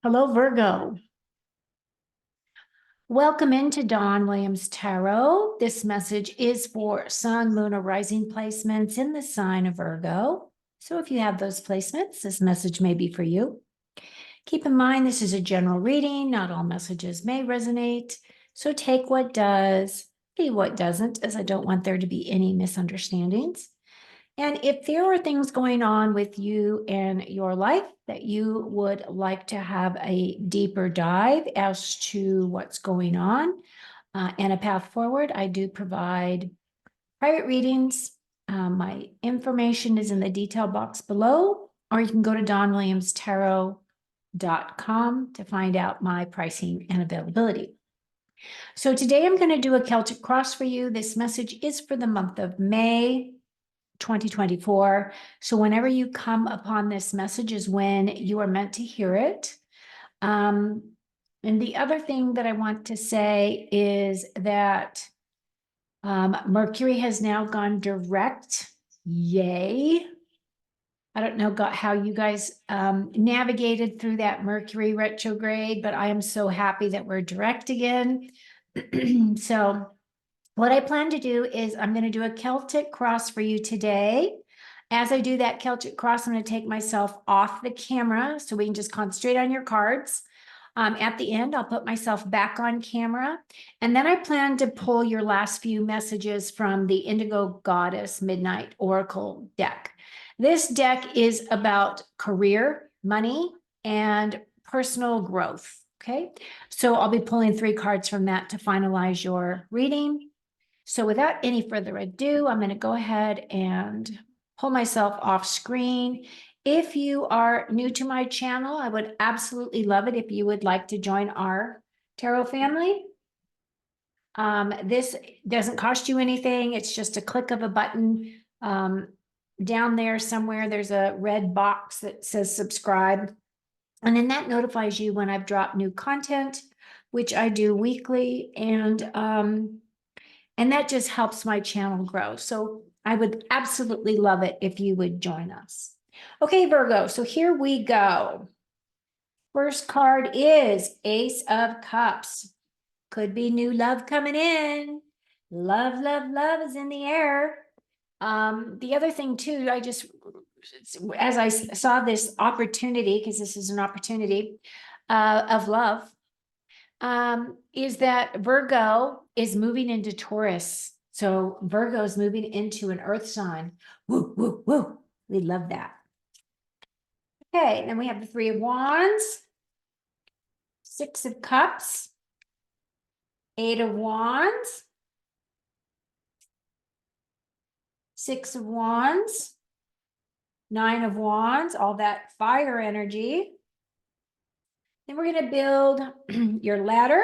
Hello, Virgo. Welcome into Dawn Williams Tarot. This message is for Sun, Moon, or Rising placements in the sign of Virgo. So if you have those placements, this message may be for you. Keep in mind, this is a general reading. Not all messages may resonate. So take what does, leave what doesn't, as I don't want there to be any misunderstandings. And if there are things going on with you in your life that you would like to have a deeper dive as to what's going on and a path forward, I do provide private readings. My information is in the detail box below, or you can go to donwilliamstarot.com to find out my pricing and availability. So today I'm going to do a Celtic cross for you. This message is for the month of May 2024. So whenever you come upon this message is when you are meant to hear it. And the other thing that I want to say is that Mercury has now gone direct. Yay. I don't know how you guys navigated through that Mercury retrograde, but I am so happy that we're direct again. So what I plan to do is I'm going to do a Celtic cross for you today. As I do that Celtic cross, I'm going to take myself off the camera so we can just concentrate on your cards. At the end, I'll put myself back on camera. And then I plan to pull your last few messages from the Indigo Goddess Midnight Oracle deck. This deck is about career, money, and personal growth. Okay, so I'll be pulling 3 cards from that to finalize your reading. So without any further ado, I'm going to go ahead and pull myself off screen. If you are new to my channel, I would absolutely love it if you would like to join our tarot family. This doesn't cost you anything. It's just a click of a button. Down there somewhere, there's a red box that says subscribe. And then that notifies you when I've dropped new content, which I do weekly. And that just helps my channel grow. So I would absolutely love it if you would join us. Okay, Virgo, so here we go. First card is Ace of Cups. Could be new love coming in. Love, love, love is in the air. The other thing too, as I saw this opportunity, because this is an opportunity of love, is that Virgo is moving into Taurus. So Virgo is moving into an earth sign. Woo, woo, woo. We love that. Okay, then we have the 3 of Wands, 6 of Cups, 8 of Wands, 6 of Wands, 9 of Wands, all that fire energy. Then we're going to build your ladder.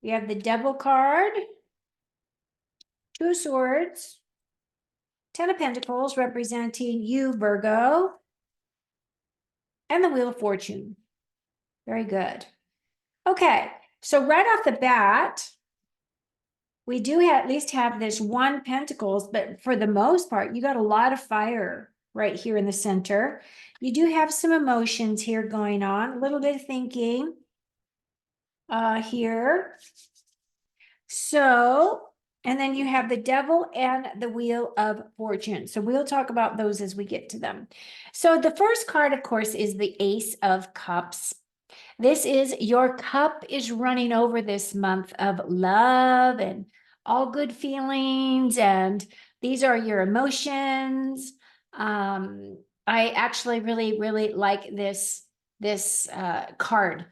We have the Devil card, 2 of Swords, 10 of Pentacles representing you, Virgo, and the Wheel of Fortune. Very good. Okay, so right off the bat, we do at least have this 1 Pentacles, but for the most part, you got a lot of fire right here in the center. You do have some emotions here going on, a little bit of thinking here. So, and then you have the Devil and the Wheel of Fortune. So we'll talk about those as we get to them. So the first card, of course, is the Ace of Cups. This is your cup is running over this month of love and all good feelings. And these are your emotions. I actually really, really like this card.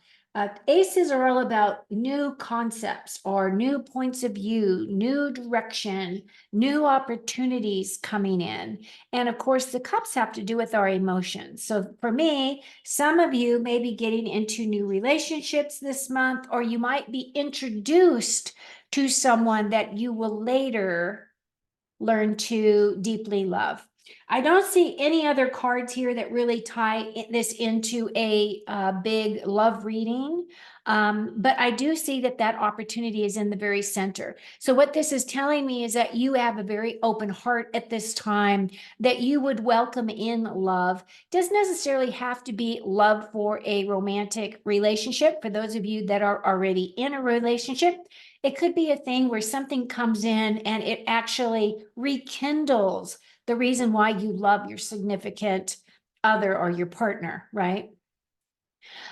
Aces are all about new concepts or new points of view, new direction, new opportunities coming in. And of course, the cups have to do with our emotions. So for me, some of you may be getting into new relationships this month, or you might be introduced to someone that you will later learn to deeply love. I don't see any other cards here that really tie this into a big love reading. But I do see that that opportunity is in the very center. So what this is telling me is that you have a very open heart at this time, that you would welcome in love. Doesn't necessarily have to be love for a romantic relationship. For those of you that are already in a relationship, it could be a thing where something comes in and it actually rekindles the reason why you love your significant other or your partner, right?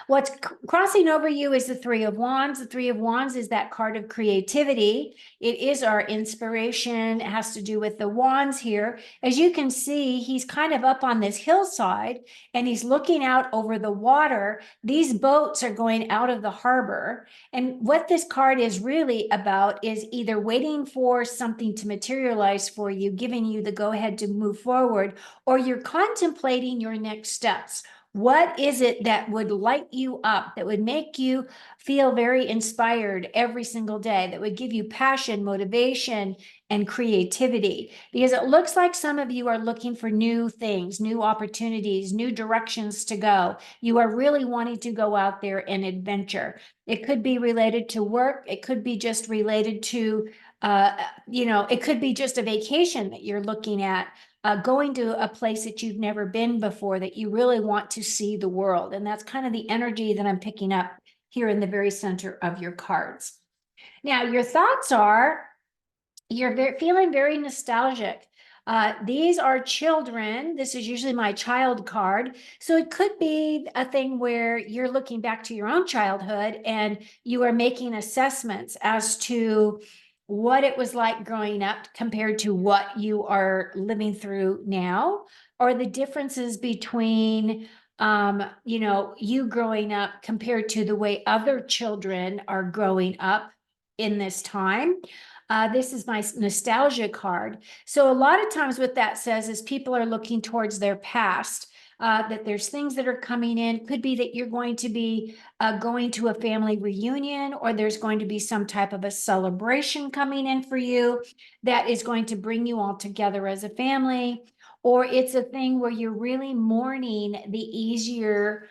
What's crossing over you is the Three of Wands. The Three of Wands is that card of creativity. It is our inspiration. It has to do with the wands here. As you can see, he's kind of up on this hillside and he's looking out over the water. These boats are going out of the harbor. And what this card is really about is either waiting for something to materialize for you, giving you the go ahead to move forward, or you're contemplating your next steps. What is it that would light you up, that would make you feel very inspired every single day, that would give you passion, motivation, and creativity? Because it looks like some of you are looking for new things, new opportunities, new directions to go. You are really wanting to go out there and adventure. It could be related to work. It could be just related to, it could be just a vacation that you're looking at. Going to a place that you've never been before, that you really want to see the world. And that's kind of the energy that I'm picking up here in the very center of your cards. Now, your thoughts are, you're feeling very nostalgic. These are children. This is usually my child card. So it could be a thing where you're looking back to your own childhood and you are making assessments as to what it was like growing up compared to what you are living through now, or the differences between you growing up compared to the way other children are growing up in this time. This is my nostalgia card. So a lot of times what that says is people are looking towards their past, that there's things that are coming in. Could be that you're going to be going to a family reunion, or there's going to be some type of a celebration coming in for you that is going to bring you all together as a family. Or it's a thing where you're really mourning the easier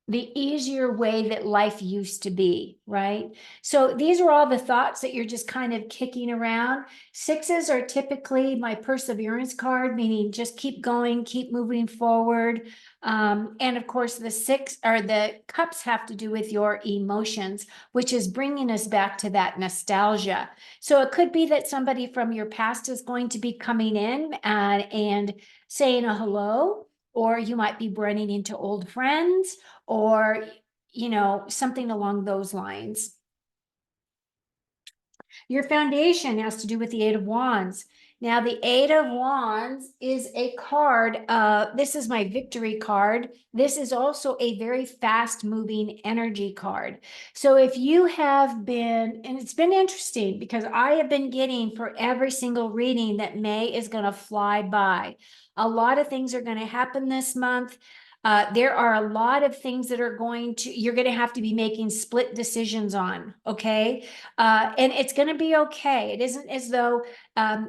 way that life used to be, right? So these are all the thoughts that you're just kind of kicking around. Sixes are typically my perseverance card, meaning just keep going, keep moving forward. And of course, the cups have to do with your emotions, which is bringing us back to that nostalgia. So it could be that somebody from your past is going to be coming in and saying a hello, or you might be running into old friends, or something along those lines. Your foundation has to do with the Eight of Wands. Now, the Eight of Wands is a card. This is my victory card. This is also a very fast moving energy card. So if you have been, and it's been interesting because I have been getting for every single reading that May is going to fly by. A lot of things are going to happen this month. There are a lot of things that are you're going to have to be making split decisions on, okay? And it's going to be okay. It isn't as though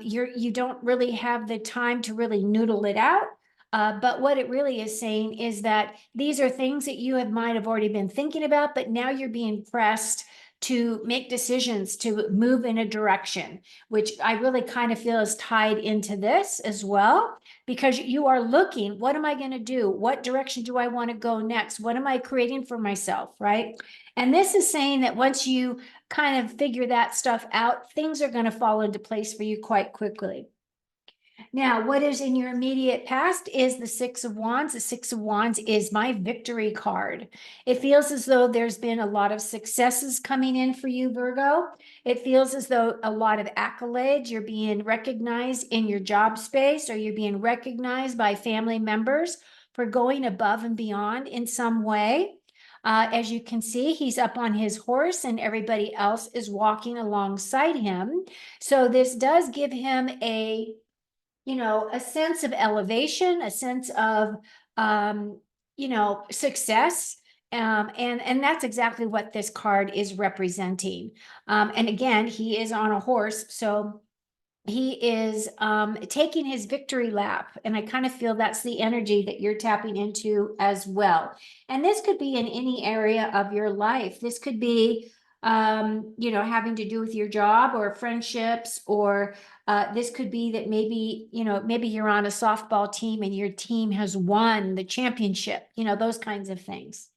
you don't really have the time to really noodle it out. But what it really is saying is that these are things that might have already been thinking about, but now you're being pressed to make decisions to move in a direction, which I really kind of feel is tied into this as well, because you are looking, what am I going to do? What direction do I want to go next? What am I creating for myself, right? And this is saying that once you kind of figure that stuff out, things are going to fall into place for you quite quickly. Now, what is in your immediate past is the Six of Wands. The Six of Wands is my victory card. It feels as though there's been a lot of successes coming in for you, Virgo. It feels as though a lot of accolades, you're being recognized in your job space, or you're being recognized by family members for going above and beyond in some way. As you can see, he's up on his horse and everybody else is walking alongside him. So this does give him a sense of elevation, a sense of, success. And that's exactly what this card is representing. And again, he is on a horse. So he is taking his victory lap. And I kind of feel that's the energy that you're tapping into as well. And this could be in any area of your life. This could be, having to do with your job or friendships, or this could be that maybe you're on a softball team and your team has won the championship, those kinds of things.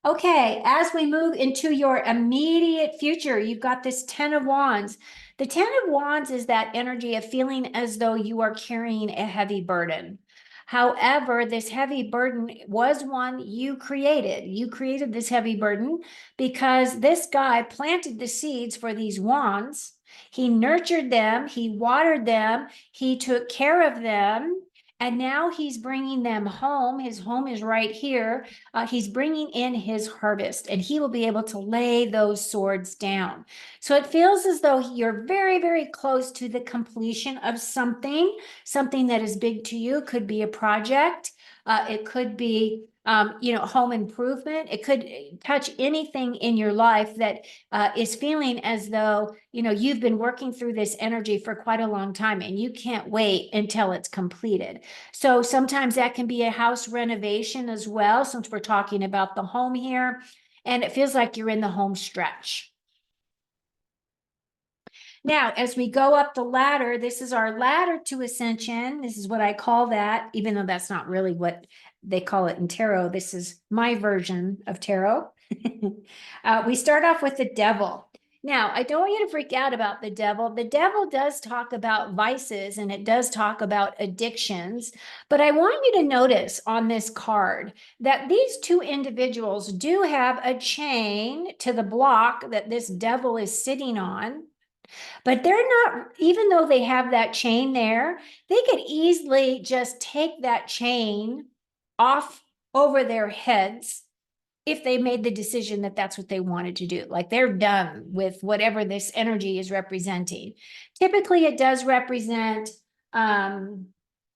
Okay, as we move into your immediate future, you've got this 10 of Wands. The 10 of Wands is that energy of feeling as though you are carrying a heavy burden. However, this heavy burden was one you created. You created this heavy burden because this guy planted the seeds for these wands. He nurtured them, he watered them, he took care of them, and now he's bringing them home. His home is right here. He's bringing in his harvest, and he will be able to lay those swords down. So it feels as though you're very, very close to the completion of something that is big to you. Could be a project. It could be home improvement. It could touch anything in your life that is feeling as though, you've been working through this energy for quite a long time and you can't wait until it's completed. So sometimes that can be a house renovation as well, since we're talking about the home here. And it feels like you're in the home stretch. Now, as we go up the ladder, this is our ladder to ascension. This is what I call that, even though that's not really what they call it in tarot. This is my version of tarot. We start off with the devil. Now, I don't want you to freak out about the devil. The devil does talk about vices and it does talk about addictions, but I want you to notice on this card that these two individuals do have a chain to the block that this devil is sitting on. But they're not, even though they have that chain there, they could easily just take that chain off over their heads if they made the decision that that's what they wanted to do. Like they're done with whatever this energy is representing. Typically, it does represent, being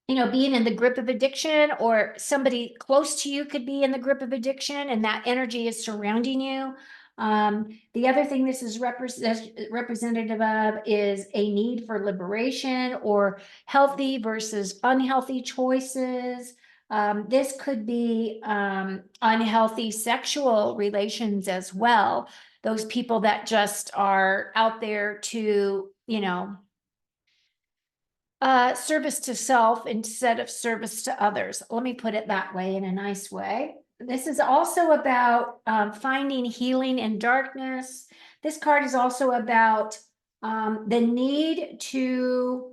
in the grip of addiction, or somebody close to you could be in the grip of addiction and that energy is surrounding you. The other thing this is representative of is a need for liberation or healthy versus unhealthy choices. This could be unhealthy sexual relations as well. Those people that just are out there to, service to self instead of service to others. Let me put it that way, in a nice way. This is also about finding healing in darkness. This card is also about the need to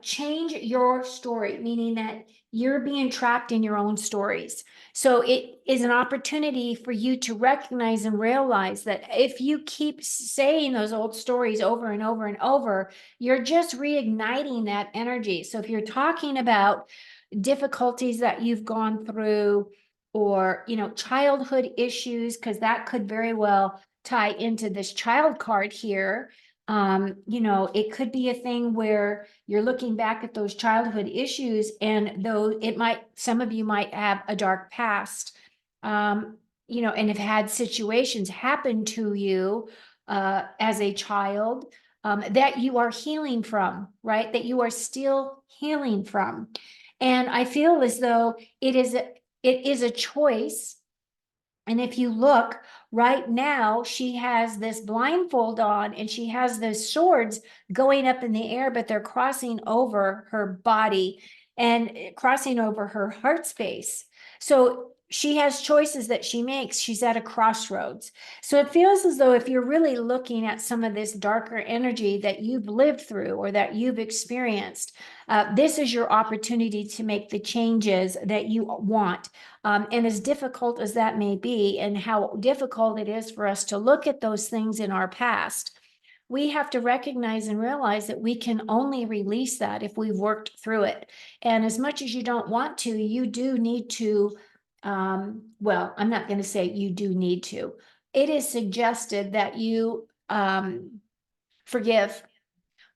change your story, meaning that you're being trapped in your own stories. So it is an opportunity for you to recognize and realize that if you keep saying those old stories over and over and over, you're just reigniting that energy. So if you're talking about difficulties that you've gone through, or childhood issues, because that could very well tie into this child card here. It could be a thing where you're looking back at those childhood issues, and though some of you might have a dark past, and have had situations happen to you as a child that you are healing from, right? That you are still healing from. And I feel as though it is a choice. And if you look right now, she has this blindfold on and she has those swords going up in the air, but they're crossing over her body and crossing over her heart space. So she has choices that she makes. She's at a crossroads. So it feels as though if you're really looking at some of this darker energy that you've lived through or that you've experienced, this is your opportunity to make the changes that you want. And as difficult as that may be, and how difficult it is for us to look at those things in our past, we have to recognize and realize that we can only release that if we've worked through it. And as much as you don't want to, you do need to, well, I'm not going to say you do need to. It is suggested that you forgive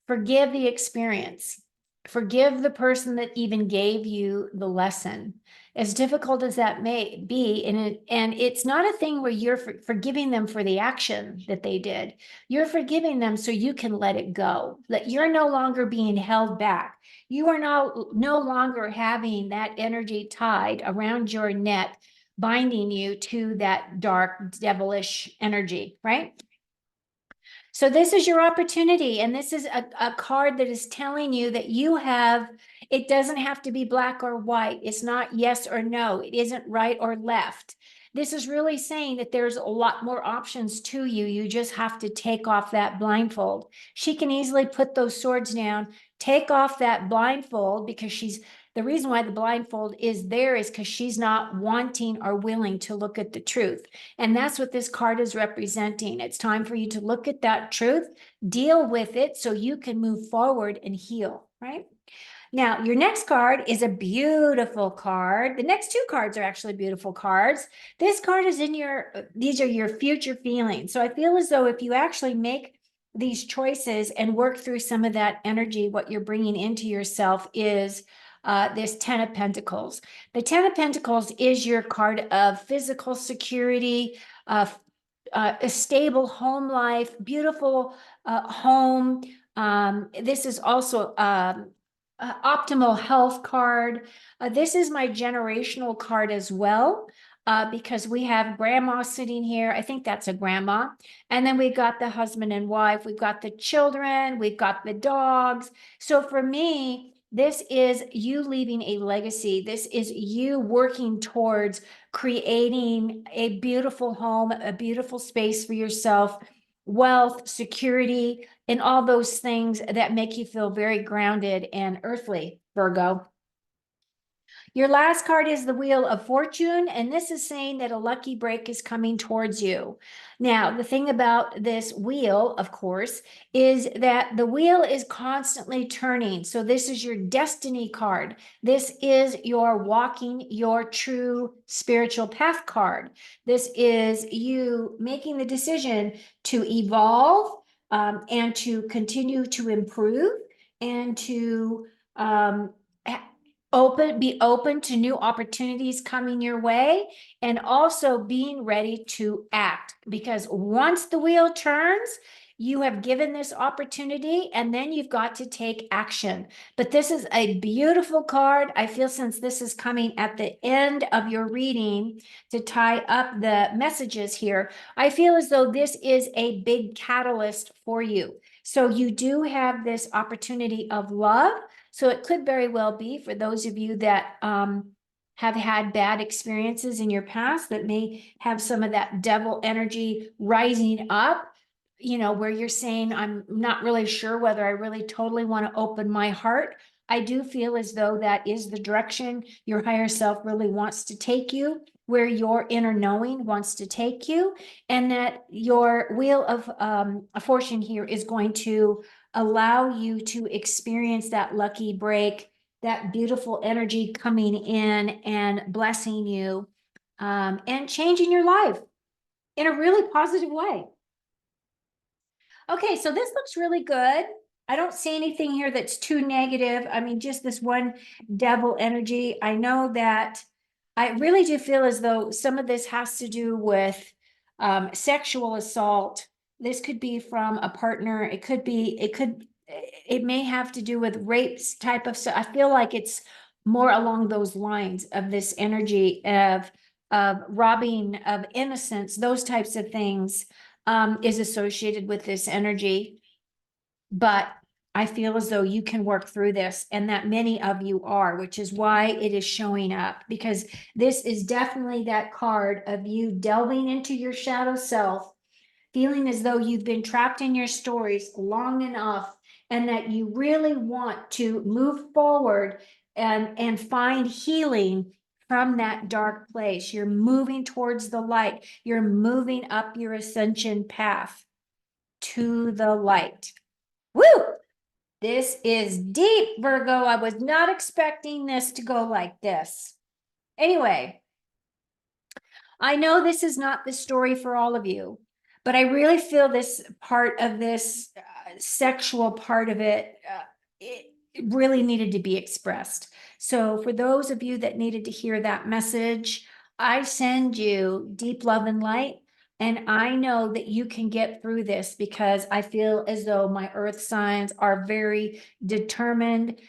the experience. Forgive the person that even gave you the lesson, as difficult as that may be. And it's not a thing where you're forgiving them for the action that they did. You're forgiving them so you can let it go, that you're no longer being held back. You are no longer having that energy tied around your neck, binding you to that dark, devilish energy, right? So this is your opportunity, and this is a card that is telling you that you have, it doesn't have to be black or white. It's not yes or no. It isn't right or left. This is really saying that there's a lot more options to you. You just have to take off that blindfold. She can easily put those swords down, take off that blindfold, because the reason why the blindfold is there is because she's not wanting or willing to look at the truth. And that's what this card is representing. It's time for you to look at that truth, deal with it so you can move forward and heal, right? Now, your next card is a beautiful card. The next two cards are actually beautiful cards. This card is these are your future feelings. So I feel as though if you actually make these choices and work through some of that energy, what you're bringing into yourself is this 10 of Pentacles. The 10 of Pentacles is your card of physical security, a stable home life, beautiful home. This is also optimal health card. This is my generational card as well, because we have grandma sitting here. I think that's a grandma. And then we've got the husband and wife. We've got the children. We've got the dogs. So for me, this is you leaving a legacy. This is you working towards creating a beautiful home, a beautiful space for yourself, wealth, security, and all those things that make you feel very grounded and earthly, Virgo. Your last card is the Wheel of Fortune, and this is saying that a lucky break is coming towards you. Now, the thing about this wheel, of course, is that the wheel is constantly turning. So this is your destiny card. This is your walking your true spiritual path card. This is you making the decision to evolve, and to continue to improve, and to be open to new opportunities coming your way, and also being ready to act, because once the wheel turns, you have given this opportunity and then you've got to take action. But this is a beautiful card. I feel, since this is coming at the end of your reading to tie up the messages here, I feel as though this is a big catalyst for you. So you do have this opportunity of love. So it could very well be for those of you that have had bad experiences in your past, that may have some of that devil energy rising up, where you're saying, I'm not really sure whether I really totally want to open my heart. I do feel as though that is the direction your higher self really wants to take you, where your inner knowing wants to take you, and that your Wheel of Fortune here is going to allow you to experience that lucky break, that beautiful energy coming in and blessing you, and changing your life in a really positive way. Okay, so this looks really good. I don't see anything here that's too negative. I mean, just this one devil energy. I know that I really do feel as though some of this has to do with sexual assault. This could be from a partner. It may have to do with rapes type of stuff. I feel like it's more along those lines of this energy of robbing of innocence, those types of things, is associated with this energy. But I feel as though you can work through this, and that many of you are, which is why it is showing up, because this is definitely that card of you delving into your shadow self, feeling as though you've been trapped in your stories long enough, and that you really want to move forward and find healing from that dark place. You're moving towards the light. You're moving up your ascension path to the light. Woo! This is deep, Virgo. I was not expecting this to go like this. Anyway, I know this is not the story for all of you, but I really feel this part of this sexual part of it, really needed to be expressed. So for those of you that needed to hear that message, I send you deep love and light. And I know that you can get through this because I feel as though my earth signs are very determined.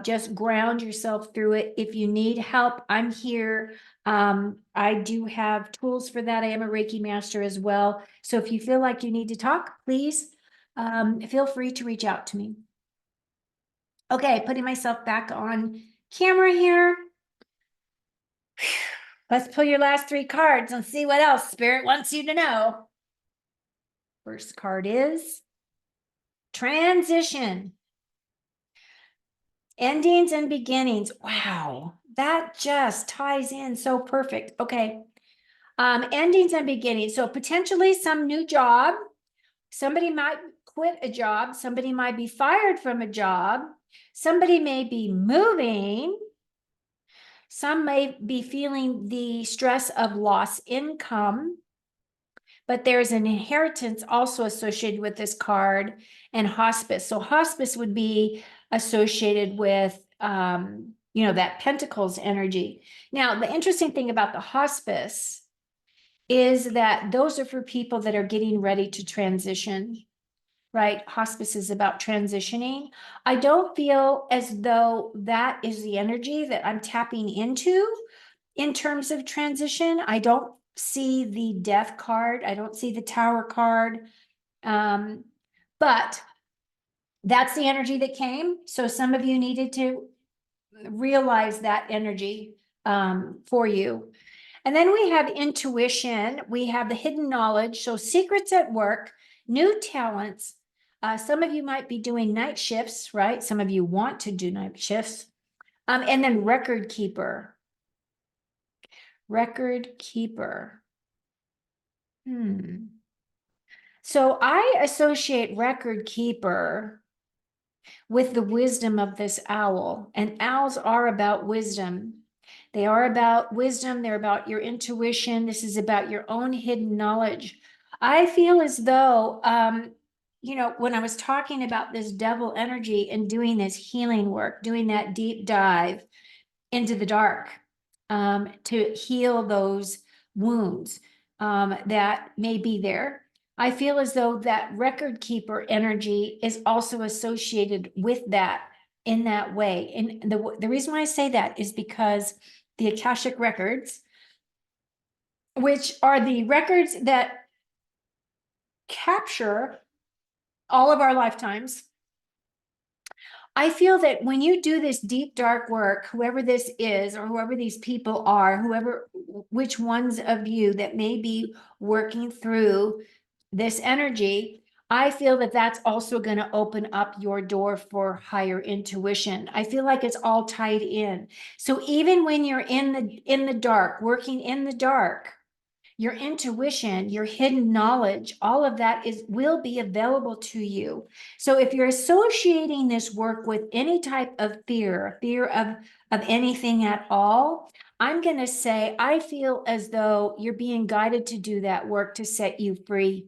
Just ground yourself through it. If you need help, I'm here. I do have tools for that. I am a Reiki master as well. So if you feel like you need to talk, please feel free to reach out to me. Okay, putting myself back on camera here. Let's pull your last 3 cards and see what else Spirit wants you to know. First card is transition. Endings and beginnings. Wow, that just ties in so perfect. Okay. Endings and beginnings. So potentially some new job. Somebody might quit a job. Somebody might be fired from a job. Somebody may be moving. Some may be feeling the stress of lost income, but there's an inheritance also associated with this card and hospice. So hospice would be associated with, that Pentacles energy. Now, the interesting thing about the hospice is that those are for people that are getting ready to transition. Right? Hospice is about transitioning. I don't feel as though that is the energy that I'm tapping into in terms of transition. I don't see the death card. I don't see the tower card. But that's the energy that came. So some of you needed to realize that energy for you. And then we have intuition. We have the hidden knowledge. So secrets at work, new talents. Some of you might be doing night shifts, right? Some of you want to do night shifts. And then record keeper. Record keeper. So I associate record keeper with the wisdom of this owl. And owls are about wisdom. They are about wisdom. They're about your intuition. This is about your own hidden knowledge. I feel as though, when I was talking about this devil energy and doing this healing work, doing that deep dive into the dark to heal those wounds that may be there. I feel as though that record keeper energy is also associated with that in that way. And the reason why I say that is because the Akashic records, which are the records that capture all of our lifetimes, I feel that when you do this deep, dark work, whoever this is, or whoever these people are, which ones of you that may be working through this energy, I feel that that's also going to open up your door for higher intuition. I feel like it's all tied in. So even when you're in the dark, working in the dark, your intuition, your hidden knowledge, all of that will be available to you. So if you're associating this work with any type of fear of anything at all, I'm going to say, I feel as though you're being guided to do that work to set you free.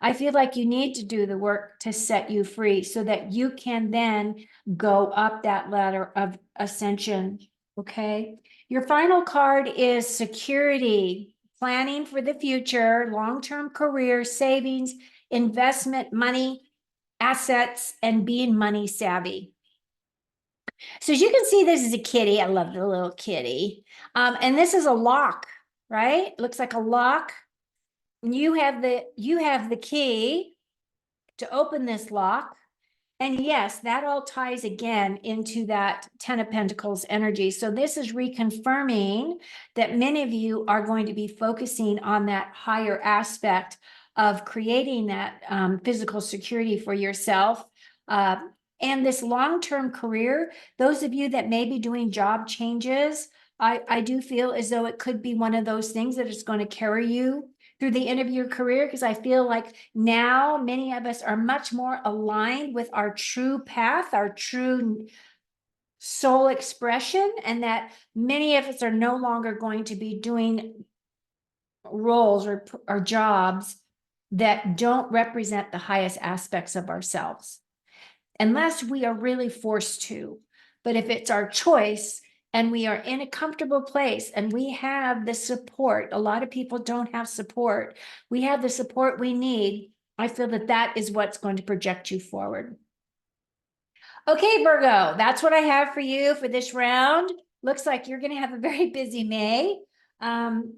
I feel like you need to do the work to set you free so that you can then go up that ladder of ascension. Okay. Your final card is security, planning for the future, long-term career, savings, investment, money, assets, and being money savvy. So as you can see, this is a kitty. I love the little kitty. And this is a lock, right? It looks like a lock. You have the key to open this lock. And yes, that all ties again into that 10 of Pentacles energy. So this is reconfirming that many of you are going to be focusing on that higher aspect of creating that physical security for yourself. And this long-term career, those of you that may be doing job changes, I do feel as though it could be one of those things that is going to carry you through the end of your career, because I feel like now many of us are much more aligned with our true path, our true soul expression, and that many of us are no longer going to be doing roles or jobs that don't represent the highest aspects of ourselves. unless we are really forced to. But if it's our choice and we are in a comfortable place and we have the support, a lot of people don't have support. We have the support we need. I feel that that is what's going to project you forward. Okay, Virgo, that's what I have for you for this round. Looks like you're going to have a very busy May.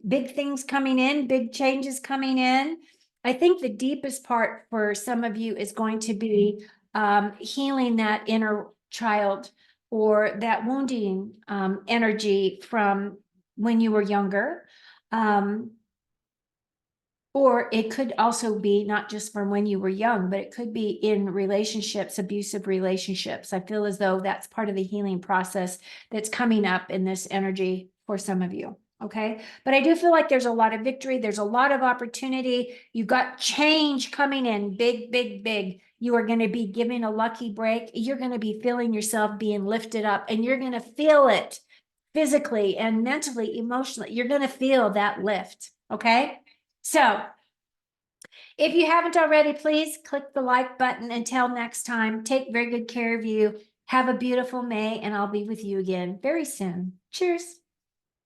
Big things coming in, big changes coming in. I think the deepest part for some of you is going to be healing that inner child or that wounding energy from when you were younger. Or it could also be not just from when you were young, but it could be in relationships, abusive relationships. I feel as though that's part of the healing process that's coming up in this energy for some of you. Okay. But I do feel like there's a lot of victory. There's a lot of opportunity. You've got change coming in big, big, big. You are going to be giving a lucky break. You're going to be feeling yourself being lifted up, and you're going to feel it physically and mentally, emotionally. You're going to feel that lift. Okay. So if you haven't already, please click the like button. Until next time, take very good care of you. Have a beautiful May, and I'll be with you again very soon. Cheers.